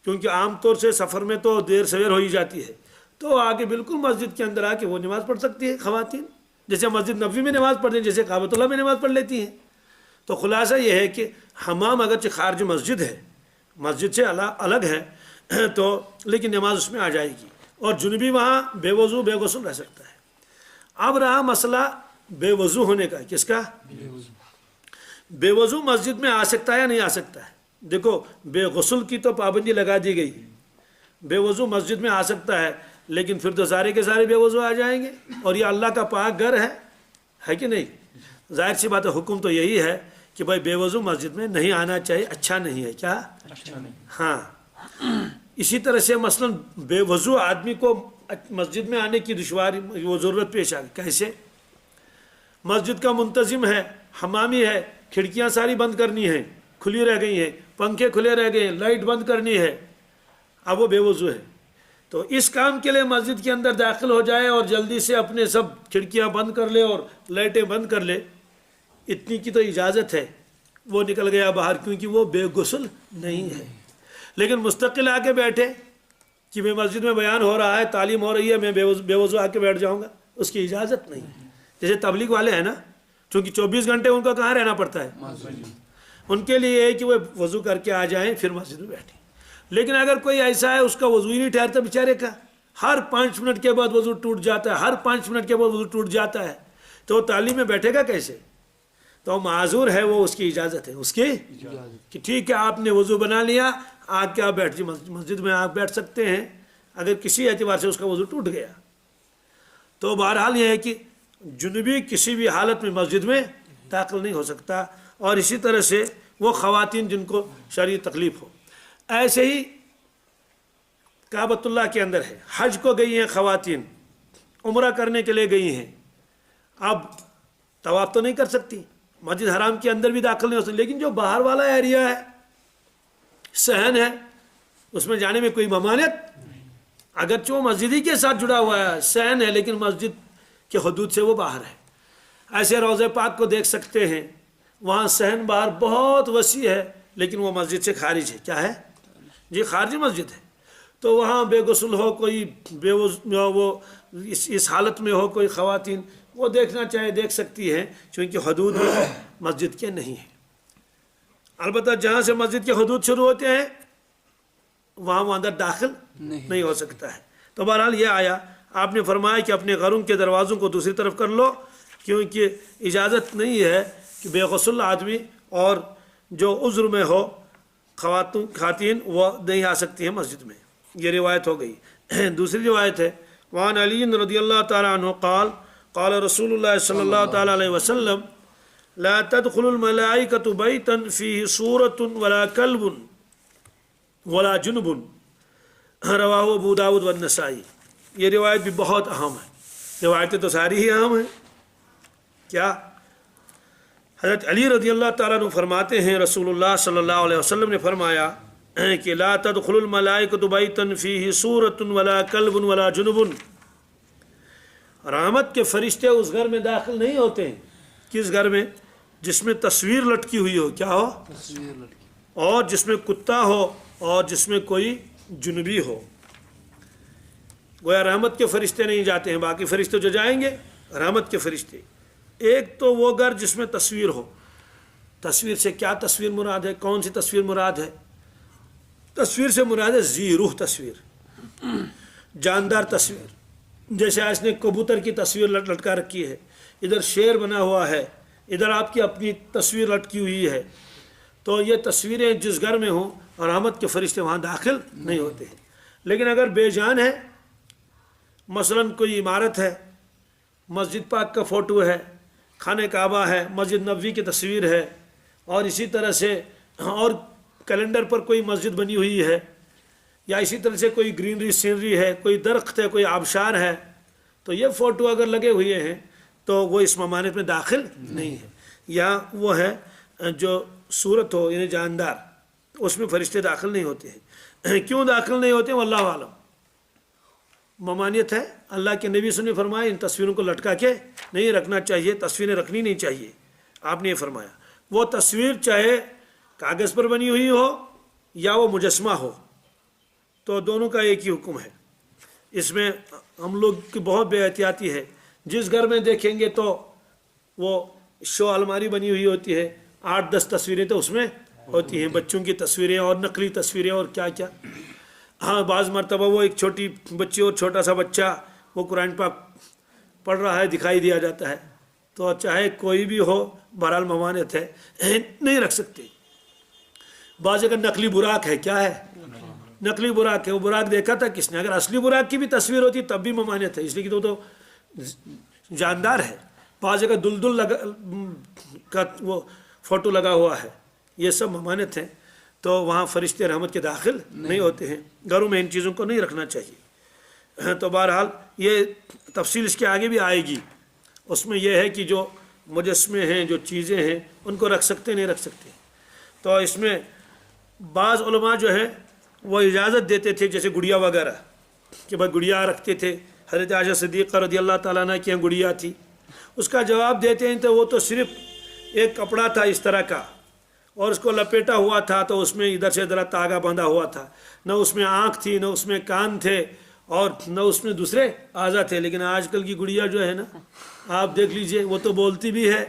کیونکہ عام طور سے سفر میں تو دیر سویر ہو ہی جاتی ہے، تو آگے بالکل مسجد کے اندر آ کے وہ نماز پڑھ سکتی ہے خواتین، جیسے مسجد نبوی میں نماز پڑھتے ہیں، جیسے کعبۃ اللہ میں نماز پڑھ لیتی ہیں۔ تو خلاصہ یہ ہے کہ حمام اگرچہ خارج مسجد ہے، مسجد سے الگ ہے، تو لیکن نماز اس میں آ جائے گی، اور جنبی وہاں بے وضو بے غسل رہ سکتا ہے۔ اب رہا مسئلہ بے وضو ہونے کا، کس کا؟ بے وضو مسجد میں آ سکتا ہے یا نہیں آ سکتا ہے؟ دیکھو بے غسل کی تو پابندی لگا دی گئی، بے وضو مسجد میں آ سکتا ہے، لیکن پھر تو سارے کے سارے بے وضو آ جائیں گے، اور یہ اللہ کا پاک گھر ہے کہ نہیں؟ ظاہر سی بات ہے، حکم تو یہی ہے کہ بھائی بے وضو مسجد میں نہیں آنا چاہیے، اچھا نہیں ہے، کیا اچھا نہیں۔ ہاں اسی طرح سے مثلا بے وضو آدمی کو مسجد میں آنے کی دشواری وہ ضرورت پیش آ گئی، کیسے؟ مسجد کا منتظم ہے، حمامی ہے، کھڑکیاں ساری بند کرنی ہیں، کھلی رہ گئی ہیں، پنکھے کھلے رہ گئے ہیں، لائٹ بند کرنی ہے، اب وہ بے وضو ہے، تو اس کام کے لیے مسجد کے اندر داخل ہو جائے اور جلدی سے اپنے سب کھڑکیاں بند کر لے اور لائٹیں بند کر لے، اتنی کی تو اجازت ہے، وہ نکل گیا باہر، کیونکہ وہ بے غسل نہیں ہے۔ لیکن مستقل آ کے بیٹھے کہ میں مسجد میں بیان ہو رہا ہے، تعلیم ہو رہی ہے، میں بے وضو آ کے بیٹھ جاؤں گا، اس کی اجازت نہیں ہے۔ جیسے تبلیغ والے ہیں نا، چونکہ 24 گھنٹے ان کو کہاں رہنا پڑتا ہے، ان کے لیے یہ ہے کہ وہ وضو کر کے آ جائیں پھر مسجد میں بیٹھیں۔ لیکن اگر کوئی ایسا ہے اس کا وضو ہی نہیں ٹھہرتا بیچارے کا، ہر 5 منٹ کے بعد وضو ٹوٹ جاتا ہے، ہر 5 منٹ کے بعد وضو ٹوٹ جاتا ہے، تو وہ تعلیم میں بیٹھے گا کیسے؟ تو معذور ہے وہ، اس کی اجازت ہے، اس کی کہ ٹھیک ہے آپ نے وضو بنا لیا، آ کے آپ بیٹھ مسجد میں آپ بیٹھ سکتے ہیں، اگر کسی اعتبار سے اس کا وضو ٹوٹ گیا تو بہرحال یہ ہے کہ جنبی کسی بھی حالت میں مسجد میں داخل نہیں ہو سکتا۔ اور اسی طرح سے وہ خواتین جن کو شرعی تکلیف ہو، ایسے ہی کعبۃ اللہ کے اندر ہے، حج کو گئی ہیں خواتین، عمرہ کرنے کے لیے گئی ہیں، اب طواف تو نہیں کر سکتی، مسجد حرام کے اندر بھی داخل نہیں ہو سکتی، لیکن جو باہر والا ایریا ہے، صحن ہے، اس میں جانے میں کوئی ممانعت، اگرچہ وہ مسجد ہی کے ساتھ جڑا ہوا ہے، صحن ہے، لیکن مسجد کے حدود سے وہ باہر ہے۔ ایسے روضہ پاک کو دیکھ سکتے ہیں، وہاں صحن باہر بہت وسیع ہے، لیکن وہ مسجد سے خارج ہے، کیا ہے جی؟ خارجی مسجد ہے، تو وہاں بے غسل ہو کوئی، وہ اس حالت میں ہو کوئی خواتین، وہ دیکھنا چاہے دیکھ سکتی ہیں، چونکہ حدود مسجد کے نہیں ہیں۔ البتہ جہاں سے مسجد کے حدود شروع ہوتے ہیں وہاں وہ اندر داخل نہیں ہو سکتا ہے۔ تو بہرحال یہ آیا، آپ نے فرمایا کہ اپنے گھروں کے دروازوں کو دوسری طرف کر لو، کیونکہ اجازت نہیں ہے کہ بے غسل آدمی اور جو عذر میں ہو خواتین وہ نہیں آ سکتی ہیں مسجد میں، یہ روایت ہو گئی۔ دوسری روایت ہے، وعن علی رضی اللہ تعالیٰ عنہ قال قال رسول اللہ صلی اللہ تعالیٰ علیہ وسلم لا تدخل الملائکۃ بیتا فیہ صورۃ ولا کلب ولا جنب، رواہ ابو داؤد والنسائی۔ یہ روایت بھی بہت اہم ہے، روایتیں تو ساری ہی اہم ہیں۔ کیا؟ حضرت علی رضی اللہ تعالیٰ عنہ فرماتے ہیں رسول اللہ صلی اللہ علیہ وسلم نے فرمایا کہ لا تدخل الملائکۃ بیتا فیہ صورۃ ولا کلب ولا جنب، رحمت کے فرشتے اس گھر میں داخل نہیں ہوتے ہیں، کس گھر میں؟ جس میں تصویر لٹکی ہوئی ہو، کیا ہو؟ تصویر لڑکی، اور جس میں کتا ہو اور جس میں کوئی جنبی ہو، گویا رحمت کے فرشتے نہیں جاتے ہیں، باقی فرشتے جو جائیں گے رحمت کے فرشتے۔ ایک تو وہ گھر جس میں تصویر ہو. تصویر سے کیا تصویر مراد ہے؟ کون سی تصویر مراد ہے؟ تصویر سے مراد ہے ذی روح تصویر، جاندار تصویر. جیسے آج نے کبوتر کی تصویر لٹکا رکھی ہے، ادھر شیر بنا ہوا ہے، ادھر آپ کی اپنی تصویر لٹکی ہوئی ہے. تو یہ تصویریں جس گھر میں ہوں رحمت کے فرشتے وہاں داخل نہیں ہوتے ہیں. لیکن اگر بے جان ہے، مثلا کوئی عمارت ہے، مسجد پاک کا فوٹو ہے، خانہ کعبہ ہے، مسجد نبوی کی تصویر ہے، اور اسی طرح سے اور کیلنڈر پر کوئی مسجد بنی ہوئی ہے، یا اسی طرح سے کوئی گرینری سینری ہے، کوئی درخت ہے، کوئی آبشار ہے، تو یہ فوٹو اگر لگے ہوئے ہیں تو وہ اس ممانعت میں داخل نہیں ہے. یا وہ ہے جو صورت ہو یعنی جاندار، اس میں فرشتے داخل نہیں ہوتے ہیں. کیوں داخل نہیں ہوتے ہیں واللہ عالم. ممانعت ہے. اللہ کے نبی صلی اللہ علیہ وسلم نے فرمایا ان تصویروں کو لٹکا کے نہیں رکھنا چاہیے، تصویریں رکھنی نہیں چاہیے. آپ نے یہ فرمایا. وہ تصویر چاہے کاغذ پر بنی ہوئی ہو یا وہ مجسمہ ہو، تو دونوں کا ایک ہی حکم ہے. اس میں ہم لوگ کی بہت بے احتیاطی ہے. جس گھر میں دیکھیں گے تو وہ شو الماری بنی ہوئی ہوتی ہے، 8-10 تصویریں تو اس میں ہوتی ہیں، بچوں کی تصویریں اور نقلی تصویریں اور کیا کیا. ہاں بعض مرتبہ وہ ایک چھوٹی بچی اور چھوٹا سا بچہ وہ قرآن پاک پڑھ رہا ہے دکھائی دیا جاتا ہے. تو چاہے کوئی بھی ہو بہرحال ممانعت ہے، نہیں رکھ سکتے. بعض اگر نقلی براق ہے، کیا ہے نقلی براق ہے، وہ براق دیکھا تھا کس نے؟ اگر اصلی براق کی بھی تصویر ہوتی تب بھی ممانعت ہے، اس لیے کہ تو جاندار ہے. بعض اگر دلدل کا وہ فوٹو لگا ہوا ہے، یہ سب ممانعت ہیں. تو وہاں فرشتے رحمت کے داخل نہیں ہوتے ہیں. گھروں میں ان چیزوں کو نہیں رکھنا چاہیے. تو بہرحال یہ تفصیل اس کے آگے بھی آئے گی. اس میں یہ ہے کہ جو مجسمے ہیں، جو چیزیں ہیں، ان کو رکھ سکتے نہیں رکھ سکتے. تو اس میں بعض علماء جو ہیں وہ اجازت دیتے تھے، جیسے گڑیا وغیرہ کہ بھائی گڑیا رکھتے تھے. حضرت عائشہ صدیقہ رضی اللہ تعالیٰ عنہ کی یہاں گڑیا تھی. اس کا جواب دیتے ہیں تو وہ تو صرف ایک کپڑا تھا اس طرح کا، اور اس کو لپیٹا ہوا تھا، تو اس میں ادھر سے ادھر تاگا بندھا ہوا تھا. نہ اس میں آنکھ تھی، نہ اس میں کان تھے، اور نہ اس میں دوسرے اعضا تھے. لیکن آج کل کی گڑیا جو ہے نا، آپ دیکھ لیجئے، وہ تو بولتی بھی ہے،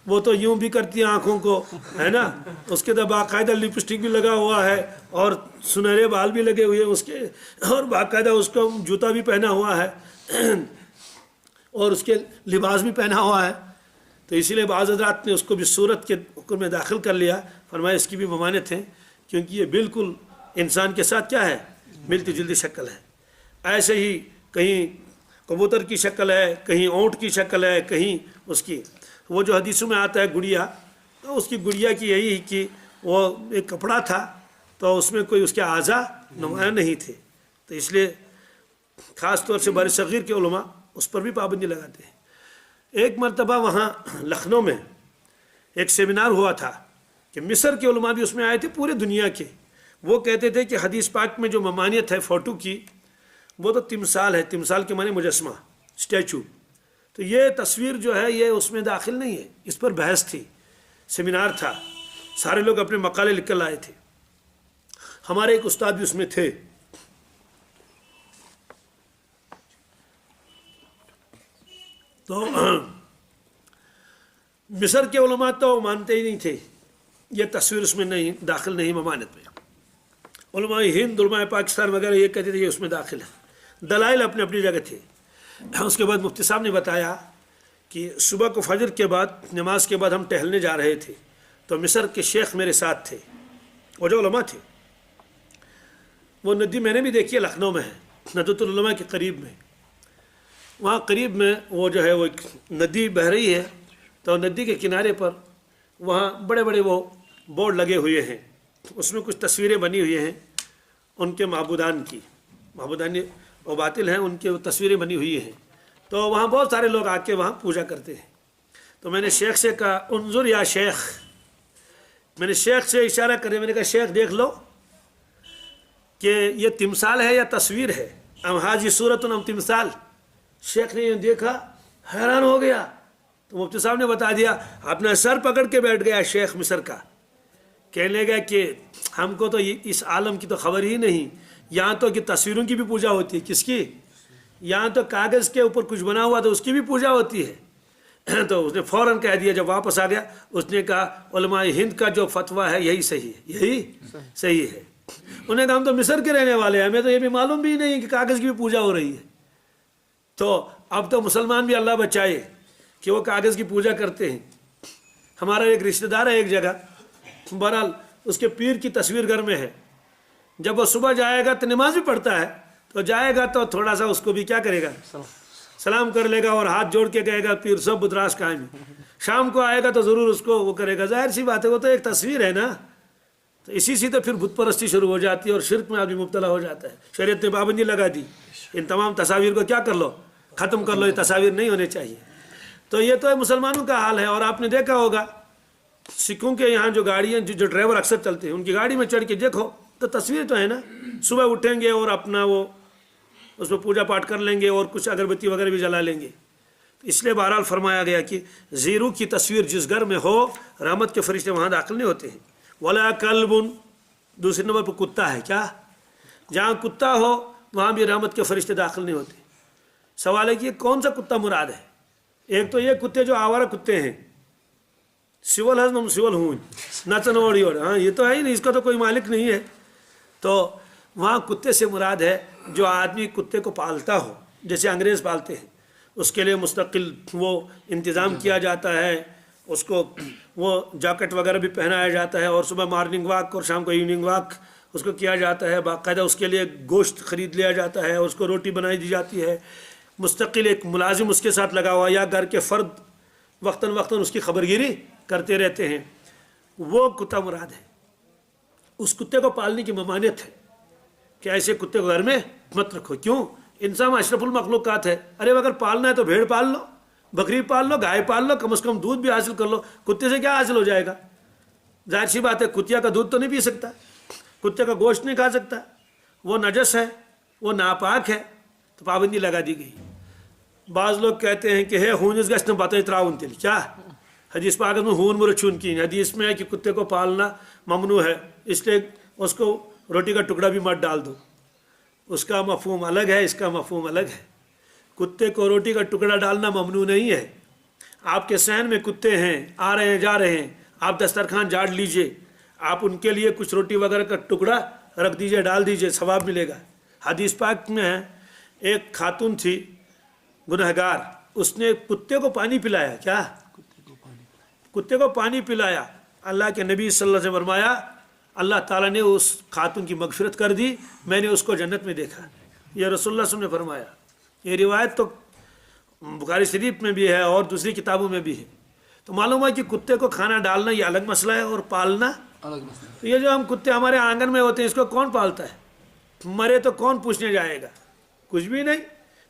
وہ تو یوں بھی کرتی ہے آنکھوں کو، ہے نا. اس کے تو باقاعدہ لپسٹک بھی لگا ہوا ہے، اور سنہرے بال بھی لگے ہوئے اس کے، اور باقاعدہ اس کو جوتا بھی پہنا ہوا ہے، اور اس کے لباس بھی پہنا ہوا ہے. تو اسی لیے بعض حضرات نے اس کو بھی صورت کے حکم میں داخل کر لیا. فرمایا اس کی بھی ممانعت ہے، کیونکہ یہ بالکل انسان کے ساتھ کیا ہے، ملتی جلتی شکل ہے. ایسے ہی کہیں کبوتر کی شکل ہے، کہیں اونٹ کی شکل ہے، کہیں اس کی وہ جو حدیثوں میں آتا ہے گڑیا، تو اس کی گڑیا کی یہی کہ وہ ایک کپڑا تھا، تو اس میں کوئی اس کے اعضا نمایاں نہیں تھے. تو اس لیے خاص طور سے بر صغیر کے علماء اس پر بھی پابندی لگاتے ہیں. ایک مرتبہ وہاں لکھنؤ میں ایک سیمینار ہوا تھا کہ مصر کے علماء بھی اس میں آئے تھے، پورے دنیا کے. وہ کہتے تھے کہ حدیث پاک میں جو ممانعت ہے فوٹو کی، وہ تو تمثال ہے. تمثال کے معنی مجسمہ، اسٹیچو. تو یہ تصویر جو ہے یہ اس میں داخل نہیں ہے. اس پر بحث تھی، سیمینار تھا، سارے لوگ اپنے مقالے لکھ کر لائے تھے. ہمارے ایک استاد بھی اس میں تھے. تو مصر کے علماء تو مانتے ہی نہیں تھے، یہ تصویر اس میں نہیں داخل نہیں ممانعت میں. علماء ہند، علماء پاکستان وغیرہ یہ کہتے تھے یہ اس میں داخل ہے. دلائل اپنی اپنی جگہ تھے. اس کے بعد مفتی صاحب نے بتایا کہ صبح کو فجر کے بعد نماز کے بعد ہم ٹہلنے جا رہے تھے، تو مصر کے شیخ میرے ساتھ تھے، وہ جو علماء تھے. وہ ندی میں نے بھی دیکھی ہے، لکھنؤ میں ہے، ندوۃ العلماء کے قریب میں. وہاں قریب میں وہ جو ہے وہ ایک ندی بہہ رہی ہے. تو ندی کے کنارے پر وہاں بڑے بڑے وہ بورڈ لگے ہوئے ہیں، اس میں کچھ تصویریں بنی ہوئی ہیں ان کے معبودان کی. معبودان وہ باطل ہیں، ان کے تصویریں بنی ہوئی ہیں. تو وہاں بہت سارے لوگ آ کے وہاں پوجا کرتے ہیں. تو میں نے شیخ سے کہا انظر یا شیخ، میں نے شیخ سے اشارہ کرے، میں نے کہا شیخ دیکھ لو کہ یہ تمثال ہے یا تصویر ہے. ام حاجی صورت ام تمثال. شیخ نے یہ دیکھا، حیران ہو گیا. تو مفتی صاحب نے بتا دیا. اپنا سر پکڑ کے بیٹھ گیا شیخ مصر کا. کہنے لگا کہ ہم کو تو اس عالم کی تو خبر ہی نہیں. یہاں تو کہ تصویروں کی بھی پوجا ہوتی ہے. کس کی؟ یہاں تو کاغذ کے اوپر کچھ بنا ہوا تو اس کی بھی پوجا ہوتی ہے. تو اس نے فوراً کہہ دیا، جب واپس آ گیا اس نے کہا علماء ہند کا جو فتویٰ ہے یہی صحیح ہے، یہی صحیح ہے۔ انہوں نے کہا ہم تو مصر کے رہنے والے ہیں، ہمیں تو یہ بھی معلوم بھی نہیں کہ کاغذ کی بھی پوجا ہو رہی ہے۔ تو اب تو مسلمان بھی اللہ بچائے کہ وہ کاغذ کی پوجا کرتے ہیں۔ ہمارا ایک رشتہ دار ہے ایک جگہ، بہرحال اس کے پیر کی تصویر گھر میں ہے۔ جب وہ صبح جائے گا تو نماز بھی پڑھتا ہے، تو جائے گا تو تھوڑا سا اس کو بھی کیا کرے گا، سلام کر لے گا اور ہاتھ جوڑ کے کہے گا پیر صاحب بدراس قائم ہے۔ شام کو آئے گا تو ضرور اس کو وہ کرے گا، ظاہر سی بات ہے وہ تو ایک تصویر ہے نا۔ تو اسی سے تو پھر بت پرستی شروع ہو جاتی ہے اور شرک میں آدمی مبتلا ہو جاتا ہے۔ شریعت نے پابندی لگا دی، ان تمام تصاویر کو کیا کر لو، ختم کر لو، یہ تصاویر نہیں ہونے چاہیے۔ تو یہ تو مسلمانوں کا حال ہے۔ اور آپ نے دیکھا ہوگا سکھوں کے یہاں جو گاڑیاں جو ڈرائیور اکثر چلتے ہیں ان کی گاڑی میں چڑھ کے دیکھو تو تصویر تو ہے نا، صبح اٹھیں گے اور اپنا وہ اس میں پوجا پاٹ کر لیں گے اور کچھ اگربتی وغیرہ بھی جلا لیں گے۔ اس لیے بہرحال فرمایا گیا کہ زیرو کی تصویر جس گھر میں ہو رحمت کے فرشتے وہاں داخل نہیں ہوتے ہیں۔ ولا کلب، دوسرے نمبر پر کتا ہے، کیا جہاں کتا ہو وہاں بھی رحمت کے فرشتے داخل نہیں ہوتے۔ سوال ہے کہ یہ کون سا کتا مراد ہے؟ ایک تو یہ کتے جو آوارہ کتے ہیں، سول ہزم سول ہون نچن اوڑی اوڑ، ہاں یہ تو ہے ہی نہیں، اس کا تو کوئی مالک نہیں ہے۔ تو وہاں کتے سے مراد ہے جو آدمی کتے کو پالتا ہو، جیسے انگریز پالتے ہیں، اس کے لیے مستقل وہ انتظام کیا جاتا ہے، اس کو وہ جاکٹ وغیرہ بھی پہنایا جاتا ہے اور صبح مارننگ واک اور شام کو ایوننگ واک اس کو کیا جاتا ہے، باقاعدہ اس کے لیے گوشت خرید لیا جاتا ہے، اس کو روٹی بنائی دی جاتی ہے، مستقل ایک ملازم اس کے ساتھ لگا ہوا یا گھر کے فرد وقتاً وقتاً اس کی خبرگیری کرتے رہتے ہیں، وہ کتا مراد ہے۔ اس کتے کو پالنے کی ممانعت ہے کہ ایسے کتے کو گھر میں مت رکھو۔ کیوں؟ انسان اشرف المخلوقات ہے۔ ارے اگر پالنا ہے تو بھیڑ پال لو، بکری پال لو، گائے پال لو، کم از کم دودھ بھی حاصل کر لو۔ کتے سے کیا حاصل ہو جائے گا؟ ظاہر سی بات ہے کتیا کا دودھ تو نہیں پی سکتا، کتے کا گوشت نہیں کھا سکتا، وہ نجس ہے، وہ ناپاک ہے، تو پابندی لگا دی گئی۔ بعض لوگ کہتے ہیں کہ ہے ہونس گژھِ نہٕ بتائی تراؤن تیل، کیا حدیث پاک میں ہون مرچ چھون کی حدیث میں ہے کہ کتے کو پالنا ممنوع ہے، اس لیے اس کو روٹی کا ٹکڑا بھی مت ڈال دو۔ اس کا مفہوم الگ ہے، اس کا مفہوم الگ ہے۔ کتے کو روٹی کا ٹکڑا ڈالنا ممنوع نہیں ہے۔ آپ کے صحن میں کتے ہیں، آ رہے ہیں جا رہے ہیں، آپ دسترخوان جھاڑ لیجئے، آپ ان کے لیے کچھ روٹی وغیرہ کا ٹکڑا رکھ دیجئے، ڈال دیجئے، ثواب ملے گا۔ حدیث پاک میں ہے ایک خاتون تھی گنہگار، اس نے کتے کو پانی پلایا، کیا کتے کو پانی پلایا۔ اللہ کے نبی صلی اللہ علیہ وسلم فرمایا اللہ تعالیٰ نے اس خاتون کی مغفرت کر دی، میں نے اس کو جنت میں دیکھا۔ یہ رسول اللہ صلی اللہ علیہ وسلم نے فرمایا۔ یہ روایت تو بخاری شریف میں بھی ہے اور دوسری کتابوں میں بھی ہے۔ تو معلوم ہے کہ کتے کو کھانا ڈالنا یہ الگ مسئلہ ہے اور پالنا الگ مسئلہ۔ تو یہ جو ہم کتے ہمارے آنگن میں ہوتے ہیں اس کو کون پالتا ہے؟ مرے تو کون پوچھنے جائے گا؟ کچھ بھی نہیں۔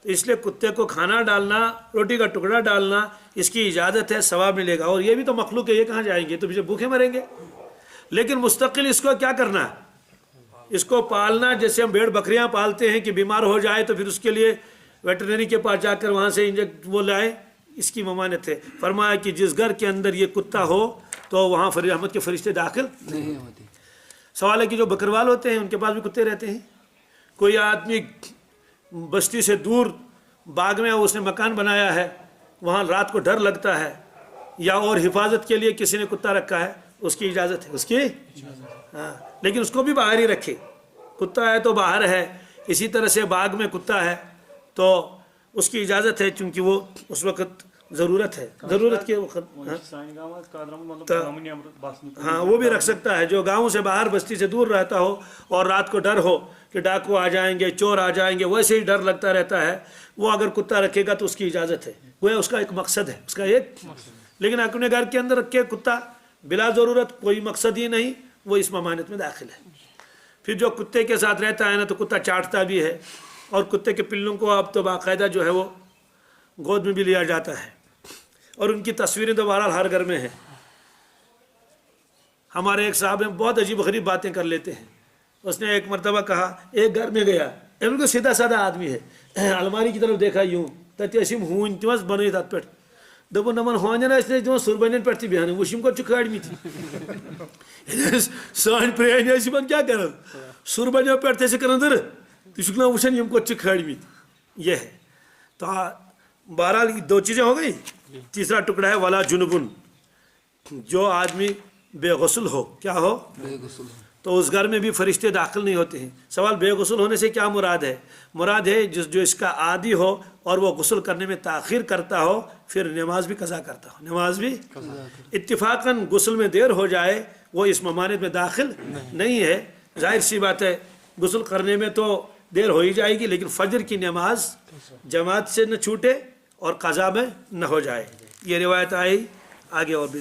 تو اس لیے کتے کو کھانا ڈالنا، روٹی کا ٹکڑا ڈالنا، اس کی اجازت ہے، ثواب ملے گا۔ اور یہ بھی تو مخلوق ہے، یہ کہاں جائیں گے؟ تو پیچھے بھوکے مریں گے۔ لیکن مستقل اس کو کیا کرنا ہے؟ اس کو پالنا، جیسے ہم بھیڑ بکریاں پالتے ہیں کہ بیمار ہو جائے تو پھر اس کے لیے ویٹرنری کے پاس جا کر وہاں سے انجیکٹ وہ لائے، اس کی ممانعت ہے۔ فرمایا کہ جس گھر کے اندر یہ کتا ہو تو وہاں رحمت کے فرشتے داخل نہیں ہوتے۔ سوال ہے کہ جو بکروال ہوتے ہیں ان کے پاس بھی کتے رہتے ہیں۔ کوئی آدمی بستی سے دور باغ میں اس نے مکان بنایا ہے، وہاں رات کو ڈر لگتا ہے، یا اور حفاظت کے لیے کسی نے کتا رکھا ہے، اس کی اجازت ہے، اس کی ہاں، لیکن اس کو بھی باہر ہی رکھے۔ کتا ہے تو باہر ہے، اسی طرح سے باغ میں کتا ہے تو اس کی اجازت ہے، چونکہ وہ اس وقت ضرورت ہے، ضرورت کے وقت ہاں وہ بھی رکھ سکتا ہے۔ جو گاؤں سے باہر بستی سے دور رہتا ہو اور رات کو ڈر ہو کہ ڈاکو آ جائیں گے، چور آ جائیں گے، ویسے ہی ڈر لگتا رہتا ہے، وہ اگر کتا رکھے گا تو اس کی اجازت ہے، وہ اس کا ایک مقصد ہے، اس کا ایک۔ لیکن اپنے گھر کے اندر رکھے کتا بلا ضرورت، کوئی مقصد ہی نہیں، وہ اس ممانعت میں داخل ہے۔ پھر جو کتے کے ساتھ رہتا ہے نا تو کتا چاٹتا بھی ہے، اور کتے کے پلوں کو اب تو باقاعدہ جو ہے وہ گود میں بھی لیا جاتا ہے، اور ان کی تصویریں تو بہرحال ہر گھر میں ہیں۔ ہمارے ایک صاحب ہیں بہت عجیب غریب باتیں کر لیتے ہیں۔ اس نے ایک مرتبہ کہا، ایک گھر میں گیا، بالکل سیدھا سادہ آدمی ہے، الماری کی طرف دیکھا یوں تتہ ٲسۍ یِم ہوٗنۍ تِم حظ بنٲیِتھ اَتھ پٮ۪ٹھ۔ دوٚپُن نۄمن ہونٮ۪ن ٲسۍ نہٕ أسۍ دِوان سُربَنٮ۪ن پٮ۪ٹھ تہِ بیٚہنہٕ، وٕچھ یِم کوٚت چھِ کھٲڑمٕتۍ۔ سٲنۍ پرٛٲنۍ ٲسۍ یِمن کیٛاہ کران، سُربَنیو پٮ۪ٹھ تہِ ٲسۍ کران دٕرٕ، تُہۍ چھُکھ نا وٕچھان یِم کوٚت چھِ کھٲڑمٕتۍ۔ یہ ہے تو بہرحال دو چیزیں ہو گئی. تیسرا ٹکڑا ہے ولا جنبن، جو آدمی بے غسل ہو. کیا ہو؟ بے غسل. تو اس گھر میں بھی فرشتے داخل نہیں ہوتے ہیں. سوال بے غسل ہونے سے کیا مراد ہے؟ مراد ہے جو اس کا عادی ہو اور وہ غسل کرنے میں تاخیر کرتا ہو، پھر نماز بھی قضا کرتا ہو. نماز بھی اتفاقاً غسل میں دیر ہو جائے وہ اس ممانعت میں داخل نہیں ہے. ظاہر سی بات ہے غسل کرنے میں تو دیر ہو ہی جائے گی، لیکن فجر کی نماز جماعت سے نہ چھوٹے اور قضا میں نہ ہو جائے. یہ روایت آئی. آگے اور بھی